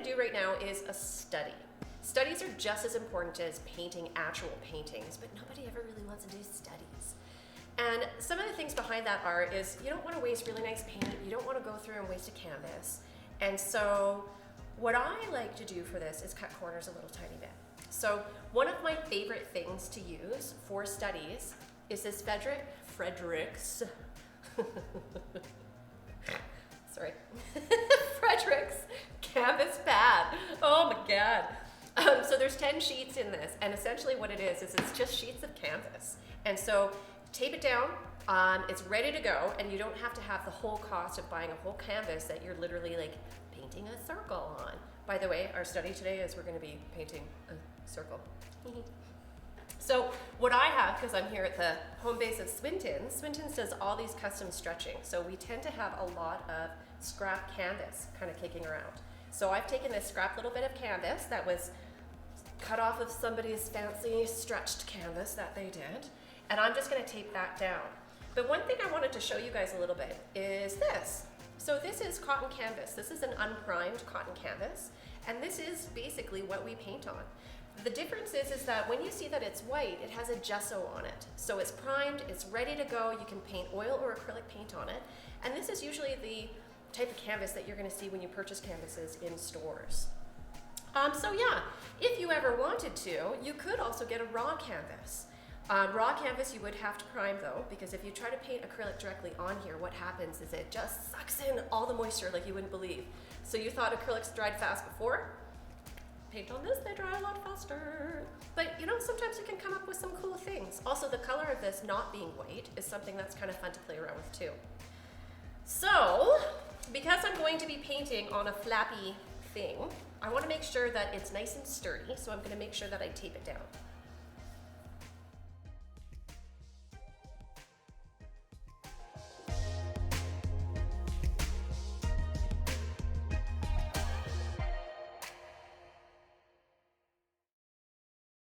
gonna do right now is a study. Studies are just as important as painting actual paintings, but nobody ever really wants to do studies. And some of the things behind that is you don't want to waste really nice paint, you don't want to go through and waste a canvas. And so what I like to do for this is cut corners a little tiny bit. So one of my favorite things to use for studies is this Frederick's sorry, Frederick's canvas pad. Oh my God. So there's 10 sheets in this, and essentially what it is it's just sheets of canvas. And so tape it down, it's ready to go, and you don't have to have the whole cost of buying a whole canvas that you're literally like painting a circle on. By the way, our study today is we're gonna be painting a circle. So what I have, because I'm here at the home base of Swinton's does all these custom stretching. So we tend to have a lot of scrap canvas kind of kicking around. So I've taken this scrap little bit of canvas that was cut off of somebody's fancy stretched canvas that they did, and I'm just gonna tape that down. But one thing I wanted to show you guys a little bit is this. So this is cotton canvas. This is an unprimed cotton canvas, and this is basically what we paint on. The difference is that when you see that it's white, it has a gesso on it. So it's primed, it's ready to go, you can paint oil or acrylic paint on it, and this is usually the type of canvas that you're gonna see when you purchase canvases in stores. So yeah, if you ever wanted to, you could also get a raw canvas. Raw canvas you would have to prime though, because if you try to paint acrylic directly on here, what happens is it just sucks in all the moisture like you wouldn't believe. So you thought acrylics dried fast before? Paint on this, they dry a lot faster. But you know, sometimes you can come up with some cool things. Also, the color of this not being white is something that's kind of fun to play around with too. So, because I'm going to be painting on a flappy thing, I want to make sure that it's nice and sturdy, so I'm going to make sure that I tape it down.